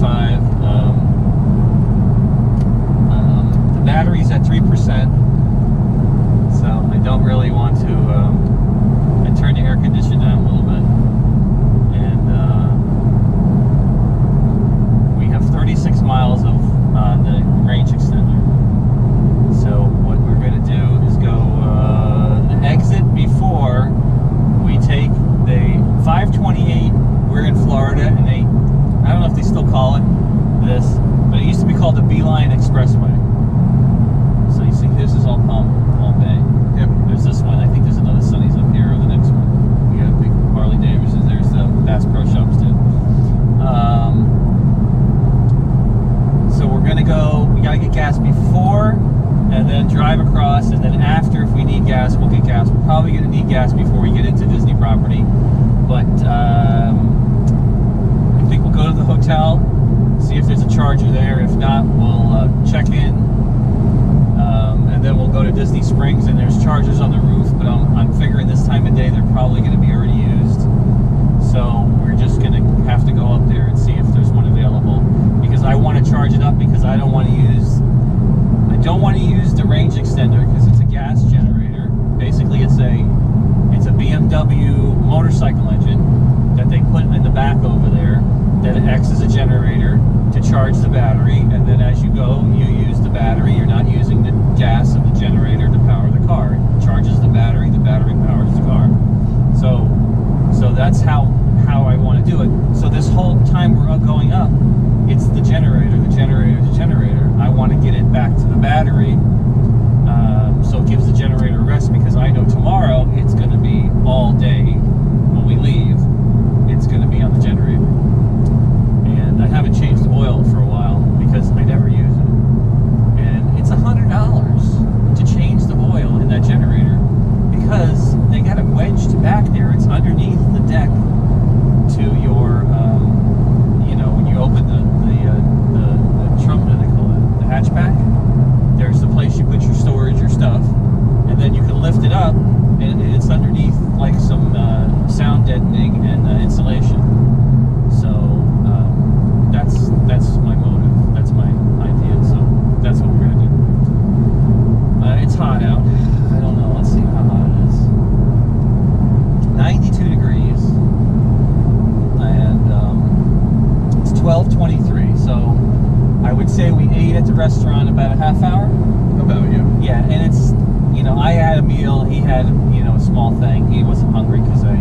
25. The battery's at 3%, so I don't really want to. I turned the air conditioner down a little bit, and we have 36 miles of the range extender. So what we're going to do is go the exit before we take the 528. We're in Florida, and I don't know if they still call it this, but it used to be called the Beeline Expressway. So you see, this is all Palm Bay. Yep. There's this one. I think there's another Sunny's up here, or the next one. We got a big Harley Davidson. There's the Bass Pro Shops too. So we're gonna go. We gotta get gas before, and then drive across, and then after, if we need gas, we'll get gas. We're probably gonna need gas before we get into Disney property, but I think we'll go to the hotel, see if there's a charger there. If not, we'll check in, and then we'll go to Disney Springs, and there's chargers on the roof, but I'm figuring this time of day they're probably going to be already used. So we're just going to have to go up there and see if there's one available, because I want to charge it up, because I don't want to use the range extender, because it's a gas generator. Basically, it's a BMW motorcycle engine that they put in the back over there that acts as a generator to charge the battery, and then as you go, you use the battery. You're not using the gas of the generator to power the car. It charges the battery powers the car. So that's how I want to do it. So this whole time we're going up, it's the generator. I want to get it back to the battery, so it gives the generator a rest, because I know tomorrow it's going to be all day when we leave. It's going to be on the generator, and I haven't changed the oil for a while because I never use it, and it's $100 to change the oil in that generator, because they got it wedged back there. It's underneath the deck to your when you open the trunk, what do they call it, the hatchback, there's the place you put your storage, your stuff, and then you can lift it up, and it's underneath like some sound deadening and insulation. So that's my motive. That's my idea. So that's what we're gonna do. It's hot out. I don't know. Let's see how hot it is. 92 degrees, and it's 12:23. So I would say we ate at the restaurant about a half hour. About you. Yeah, and it's, I had a meal, he had, a small thing. He wasn't hungry because I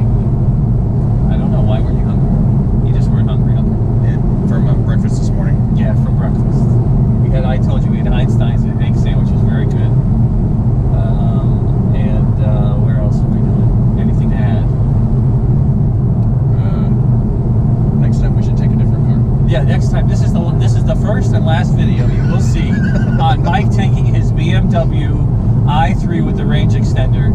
don't know, why weren't you hungry? You just weren't hungry. Yeah, from breakfast this morning. Yeah, from breakfast. I told you we had Einstein's egg sandwich, was very good. And where else are we doing? Anything to add? Next time we should take a different car. Yeah, next time. This is the first and last video you will see on Mike taking his BMW i3 with the range extender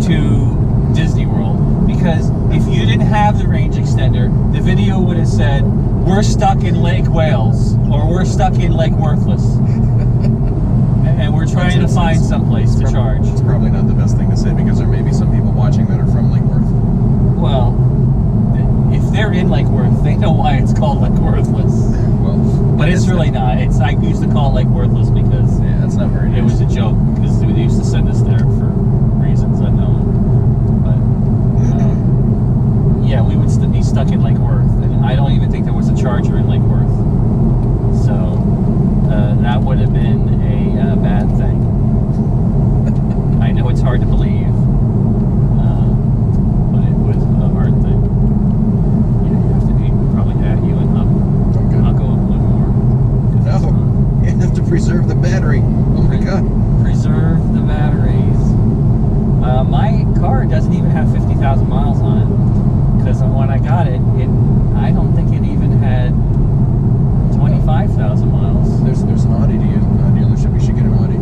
to Disney World. Because if you didn't have the range extender, the video would have said, "We're stuck in Lake Wales," or "We're stuck in Lake Worthless," and we're trying to find someplace to charge. It's probably not the best thing to say, because there may be some people watching that are from Lake Worth. Well, if they're in Lake Worth, they know why it's called Lake Worthless. Well, but it's really not. I used to call it Lake Worthless because that's not very nice. It was a joke, because they used to send us there for reasons unknown. But yeah, we would be stuck in Lake Worth, and I don't even think there was a charger in Lake Worth. So that would have been a bad thing. I know it's hard to believe, but it was a hard thing. Yeah, you have to be probably at you and up. Okay. I'll go up one more. No, you have to preserve the battery. Oh my God. Preserve the batteries. My car doesn't even have 50,000 miles on it, because when I got it, I don't think it even had 25,000 miles. There's an Audi dealership. We should get an Audi.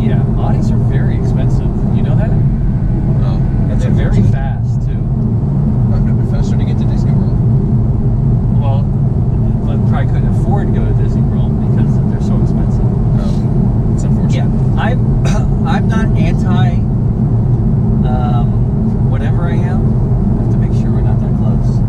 Yeah, Audis are very expensive. You know that? Oh, And they're very fast too. It'd be faster to get to Disney World. Well, but probably couldn't afford to go to Disney World because they're so expensive. It's unfortunate. Yeah, I'm not anti whatever I am. I have to make sure we're not that close.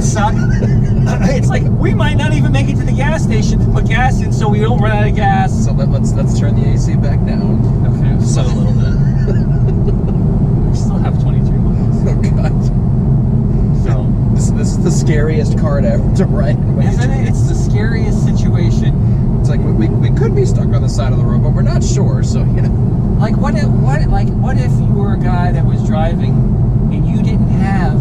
suck? It's like we might not even make it to the gas station to put gas in, so we don't run out of gas. So let's turn the AC back down. Okay, just a little bit. We still have 23 miles. Oh God. So this is the scariest car to ride in. Isn't it? It's the scariest situation. It's like we could be stuck on the side of the road, but we're not sure. So you know. Like what if you were a guy that was driving and you didn't have,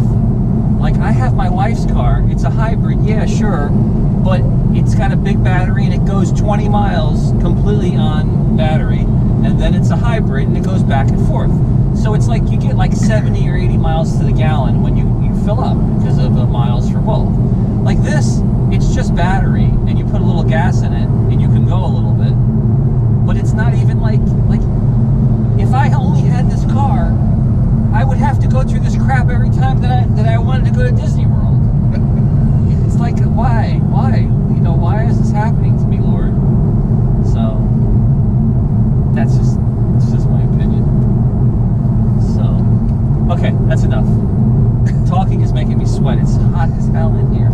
like I have my wife's car. It's a hybrid, yeah, sure, but it's got a big battery and it goes 20 miles completely on battery, and then it's a hybrid and it goes back and forth. So it's like you get like 70 or 80 miles to the gallon when you fill up because of the miles for both. Like this, it's just battery and you put a little gas in it and you can go a little bit, but it's not even like if I only had this car, I would have to go through this crap every time that I wanted to go to Disney World. It's like, why? You know, why is this happening to me, Lord? So it's just my opinion. So, okay, that's enough. Talking is making me sweat. It's hot as hell in here.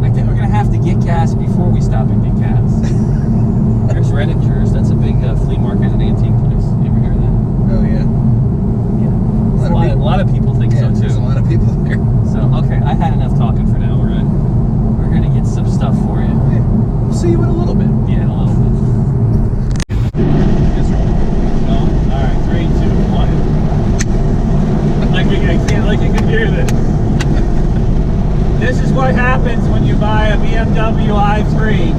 I think we're gonna have to get gas before we stop and get gas. There's Redingers. That's a big flea market and antique place. You ever hear of that? Oh yeah. Yeah. A lot of people think so too. There's a lot of people there. So okay, I had enough talking for now. We're gonna get some stuff for you. Yeah. We'll see you in a little bit. Yeah, in a little bit. All right, 3, 2, 1. Like you can hear this. This is what happens when you buy a BMW i3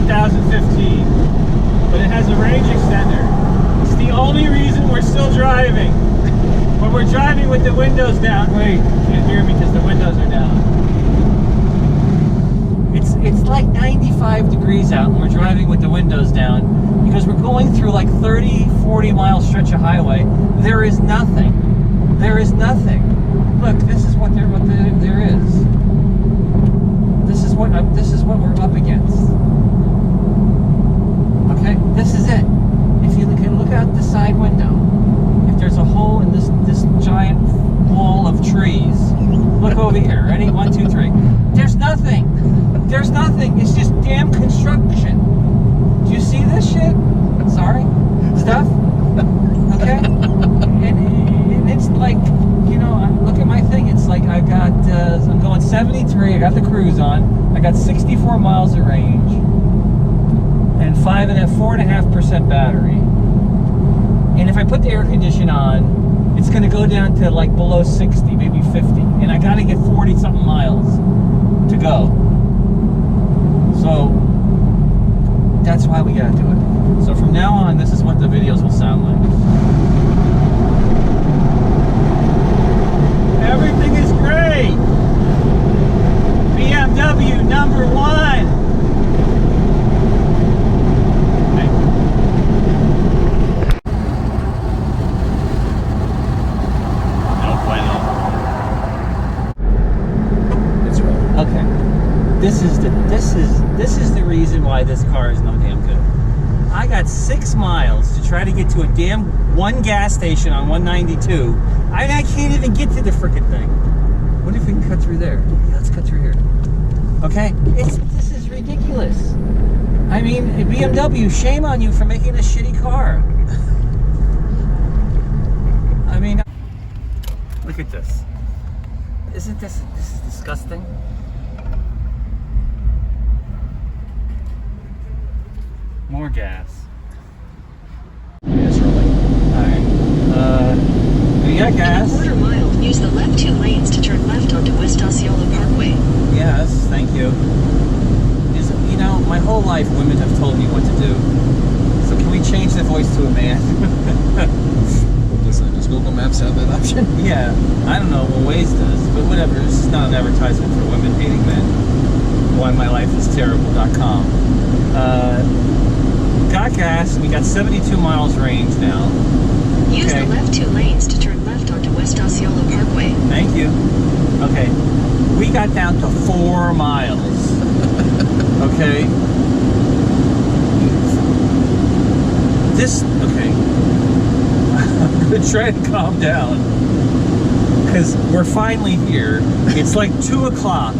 2015, but it has a range extender. It's the only reason we're still driving. But we're driving with the windows down. Wait, you can't hear me because the windows are down. It's like 95 degrees out and we're driving with the windows down because we're going through like 30, 40 mile stretch of highway. There is nothing. There is nothing. Look, this is what there is. This is what we're up against. Okay, this is it. If you look out the side window, if there's a hole in this giant wall of trees, look over here. Ready? 1, 2, 3. There's nothing. There's nothing. It's just damn construction. Do you see this shit? Sorry, stuff. Okay, and it's like, you know, look at my thing. It's like I got I'm going 73. I got the cruise on. I got 64 miles of range. And 4.5% battery. And if I put the air condition on, it's going to go down to like below 60, maybe 50. And I got to get 40 something miles to go. So that's why we got to do it. So from now on, this is what the videos will sound like. Everything is great. BMW #1. This is the reason why this car is no damn good. I got 6 miles to try to get to a damn one gas station on 192. I can't even get to the frickin' thing. What if we can cut through there? Yeah, let's cut through here. Okay, this is ridiculous. I mean, BMW, shame on you for making a shitty car. I mean, look at this. Isn't this is disgusting? More gas. Alright. We got gas. In a quarter mile, use the left 2 lanes to turn left onto West Osceola Parkway. Yes, thank you. You know, my whole life women have told me what to do. So can we change the voice to a man? Does Google Maps have that option? Yeah. I don't know what Waze does, but whatever. This is not an advertisement for women hating men. WhyMyLifeIsTerrible.com. Got gas. We got 72 miles range now. Use the left 2 lanes to turn left onto West Osceola Parkway. Thank you. Okay. We got down to 4 miles. Okay. Okay. I'm gonna try to calm down. because we're finally here. It's like 2 o'clock,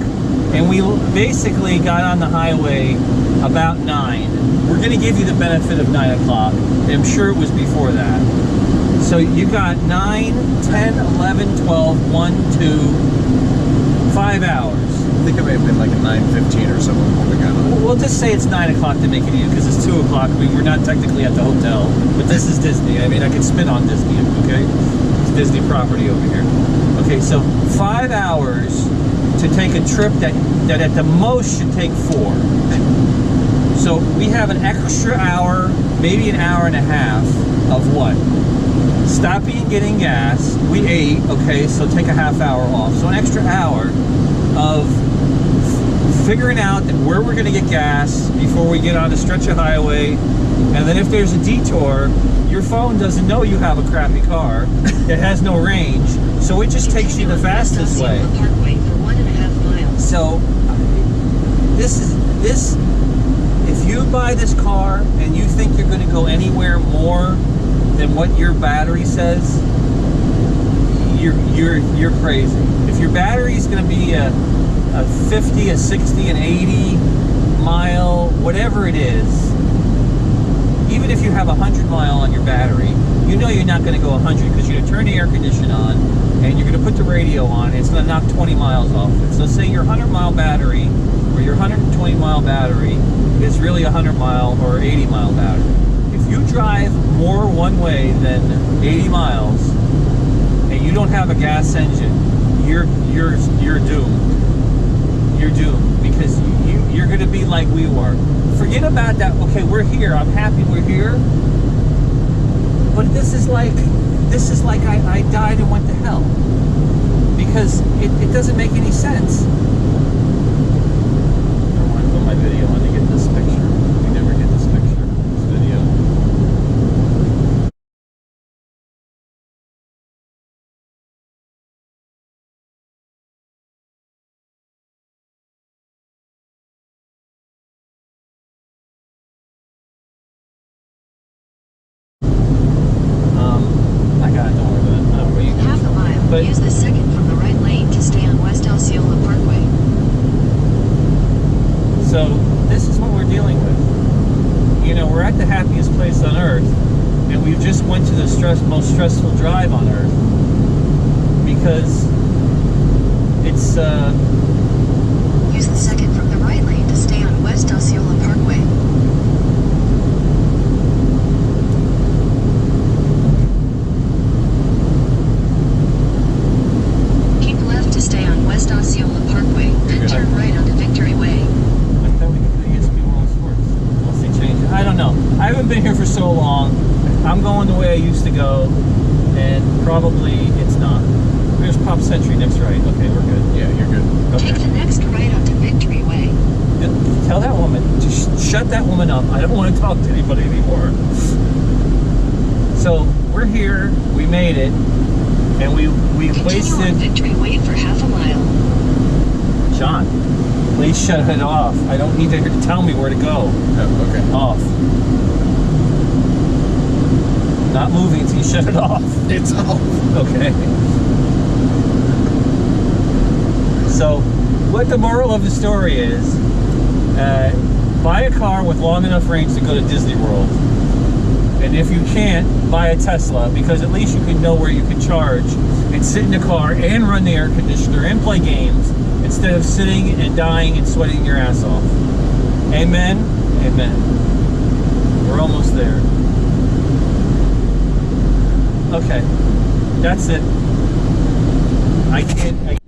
and we basically got on the highway about 9. We're going to give you the benefit of 9 o'clock. I'm sure it was before that. So you got 9, 10, 11, 12, 1, 2, 5 hours. I think it may have been like a 9:15 or something when we got on. We'll just say it's 9 o'clock to make it easy, because it's 2 o'clock. I mean, we're not technically at the hotel, but this is Disney. I mean, I could spin on Disney, okay? It's Disney property over here. Okay, so 5 hours to take a trip that at the most should take 4. So we have an extra hour, maybe an hour and a half of what? Stopping and getting gas. We ate, okay, so take a half hour off. So an extra hour of figuring out where we're going to get gas before we get on a stretch of highway. And then if there's a detour, your phone doesn't know you have a crappy car. It has no range, so it just takes you the fastest way. Parkway for 1.5 miles. So this if you buy this car and you think you're going to go anywhere more than what your battery says, you're crazy. If your battery is going to be a 50, a 60, an 80 mile, whatever it is, even if you have 100 mile on your battery, you know you're not going to go 100 because you're going to turn the air conditioner on and you're going to put the radio on and it's going to knock 20 miles off it. So say your 100 mile battery or your 120 mile battery is really a 100 mile or 80 mile battery. If you drive more one way than 80 miles and you don't have a gas engine, you're doomed. You're doomed, because you're going to be like we were. Forget about that. Okay, we're here. I'm happy we're here. But this is like I died and went to hell, because it doesn't make any sense. I want to put my video on to get this picture. We never get this picture, this video. Use the second from the right lane to stay on West Osceola Parkway. So this is what we're dealing with. You know, we're at the happiest place on earth, and we just went to the most stressful drive on earth, because it's Use the second from the right lane to stay on West Osceola Parkway. West Osceola Parkway, then turn right onto Victory Way. I thought we could do ESP World Sports. Unless they change it. I don't know. I haven't been here for so long. I'm going the way I used to go, and probably it's not. There's Pop Century next right. Okay, we're good. Yeah, you're good. Okay. Take the next right onto Victory Way. Tell that woman, just shut that woman up. I don't want to talk to anybody anymore. So we're here. We made it. And we Continue wasted. on Victory Way for half a mile. John, please shut it off. I don't need to tell me where to go. Oh, okay. Off. Not moving until you shut it off. It's off. Okay. So, what the moral of the story is, buy a car with long enough range to go to Disney World. And if you can't, buy a Tesla, because at least you can know where you can charge and sit in the car and run the air conditioner and play games instead of sitting and dying and sweating your ass off. Amen? Amen. We're almost there. Okay. That's it. I can't...